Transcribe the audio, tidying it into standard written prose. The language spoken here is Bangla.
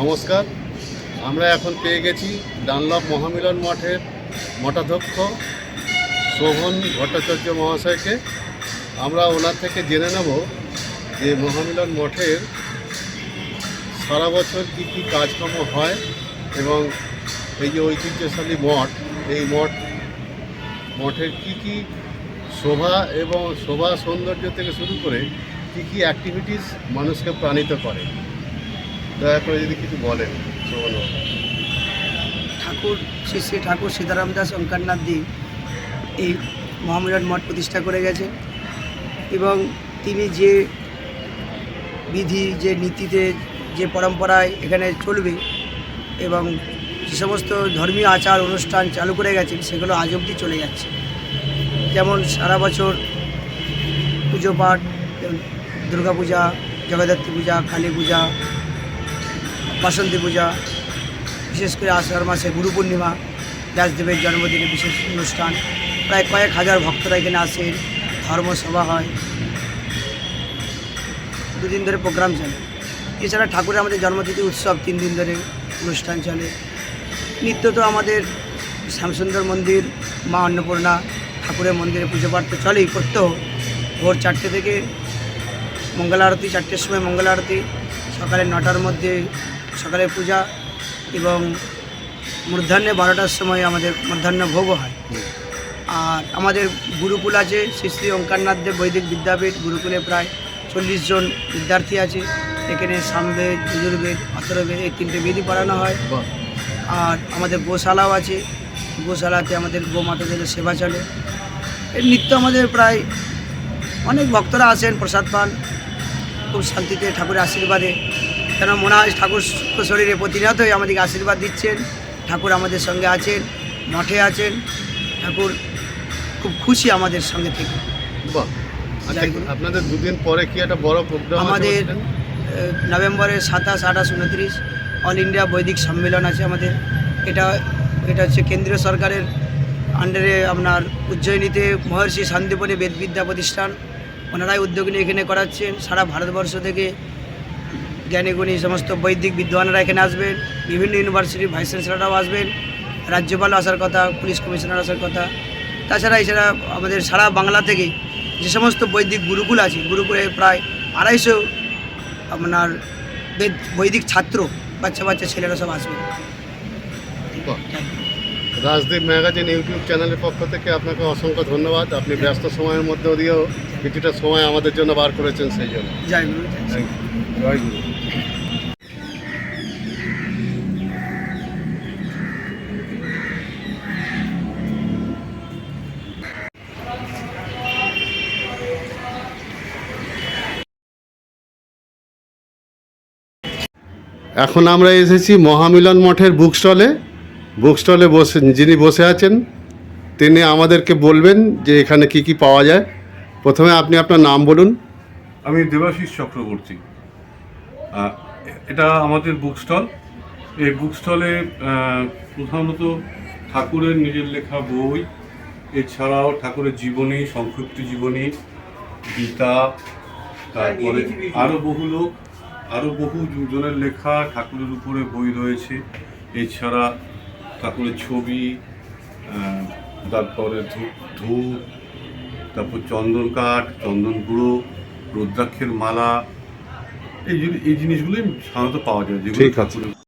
নমস্কার। আমরা এখন পেয়ে গেছি ডানলপ মহামিলন মঠের মঠাধ্যক্ষ শোভন ভট্টাচার্য মহাশয়কে। আমরা ওনার থেকে জেনে নেব যে মহামিলন মঠের সারা বছর কী কী কাজকর্ম হয় এবং এই যে ঐতিহ্যশালী মঠ, এই মঠের কী কী শোভা এবং শোভা সৌন্দর্য থেকে শুরু করে কী কী অ্যাক্টিভিটিস মানুষকে প্রাণিত করে, দয়া করে যদি কিছু বলেন। ঠাকুর শ্রী শ্রী ঠাকুর সীতারাম দাস ওঙ্কারনাথ জি এই মহামিলন মঠ প্রতিষ্ঠা করে গেছেন এবং তিনি যে বিধি, যে নীতিতে, যে পরম্পরায় এখানে চলবে এবং যে সমস্ত ধর্মীয় আচার অনুষ্ঠান চালু করে গেছেন সেগুলো আজ অবধি চলে যাচ্ছে। যেমন সারা বছর পুজো পাঠ, দুর্গা পূজা, জগদ্ধাত্রী পূজা, কালী পূজা, বাসন্তী পূজা, বিশেষ করে আষাঢ় মাসে গুরু পূর্ণিমা, ব্যাসদেবের জন্মদিনে বিশেষ অনুষ্ঠান, প্রায় কয়েক হাজার ভক্তরা এখানে আসেন। ধর্মসভা হয়, দুদিন ধরে প্রোগ্রাম চলে। এছাড়া ঠাকুরের আমাদের জন্মতিথি উৎসব 3 দিন ধরে অনুষ্ঠান চলে। নিত্য তো আমাদের শ্যামসুন্দর মন্দির, মা অন্নপূর্ণা ঠাকুরের মন্দিরে পুজো পাঠ তো চলেই, করতেও ভোর 4টে থেকে মঙ্গল আরতি, 4টের সময় মঙ্গল আরতি, সকালে 9টার মধ্যে সকালে পূজা এবং মূর্ধান্যে 12টার সময় আমাদের মধ্যাহ্ন ভোগও হয়। আর আমাদের গুরুকুল আছে, শ্রী শ্রী ওঙ্কারনাথ দেব বৈদিক বিদ্যাপীঠ। গুরুকুলে প্রায় 40 জন বিদ্যার্থী আছে। এখানে সামবেদ, যজুর্বেদ, অথর্ববেদ এই 3টে বেদই পড়ানো হয়। আর আমাদের গোশালাও আছে, গোশালাতে আমাদের গোমাতাদের সেবা চলে। এর নিত্য আমাদের প্রায় অনেক ভক্তরা আসেন, প্রসাদ পান, খুব শান্তিতে ঠাকুরের আশীর্বাদে। কেন মনে হয় ঠাকুর সুস্থ শরীরে প্রতিনিয়তই আমাদেরকে আশীর্বাদ দিচ্ছেন। ঠাকুর আমাদের সঙ্গে আছেন, মঠে আছেন। ঠাকুর খুব খুশি আমাদের সঙ্গে থেকে। আপনাদের দুদিন পরে কি একটা বড় প্রোগ্রাম আমাদের নভেম্বরের 27, 28, 29 অল ইন্ডিয়া বৈদিক সম্মেলন আছে আমাদের। এটা হচ্ছে কেন্দ্রীয় সরকারের আন্ডারে, আপনার উজ্জয়িনীতে মহর্ষি শান্তিপনী বেদবিদ্যা প্রতিষ্ঠান, ওনারাই উদ্যোগ নিয়ে এখানে করাচ্ছেন। সারা ভারতবর্ষ থেকে জ্ঞানীগুণী সমস্ত বৈদিক বিদ্বানরা এখানে আসবেন। বিভিন্ন ইউনিভার্সিটির ভাইস চ্যান্সেলররাও আসবেন, রাজ্যপালও আসার কথা, পুলিশ কমিশনার আসার কথা। তাছাড়া এছাড়া আমাদের সারা বাংলা থেকে যে সমস্ত বৈদিক গুরুকুল আছে, গুরুকুলে প্রায় 250 আপনার বৈদিক ছাত্র, বাচ্চা ছেলেরা সব আসবেন। রাজদীপ ম্যাগাজিন ইউটিউব চ্যানেলের পক্ষ থেকে আপনাকে অসংখ্য ধন্যবাদ। আপনি ব্যস্ত সময়ের মধ্যেও দিয়েও কিছুটা সময় আমাদের জন্য বার করেছেন, সেই জন্য জয় গুরু। জয় গুরু। এখন আমরা এসেছি মহামিলন মঠের বুক স্টলে যিনি বসে আছেন তিনি আমাদেরকে বলবেন যে এখানে কি কি পাওয়া যায়। প্রথমে আপনি আপনার নাম বলুন। আমি দেবাশিস চক্রবর্তী। এটা আমাদের বুক স্টল। এই বুক স্টলে প্রধানত ঠাকুরের নিজের লেখা বই, এছাড়াও ঠাকুরের জীবনী, সংক্ষিপ্ত জীবনী, গীতা, তারপরে আরও বহু জনের লেখা ঠাকুরের উপরে বই রয়েছে। এছাড়া ঠাকুরের ছবি, তারপরে ধূপ, তারপর চন্দন কাঠ, চন্দন গুঁড়ো, রুদ্রাক্ষের মালা, এই জিনিসগুলোই সাধারণত পাওয়া যায় যেগুলো ঠাকুরের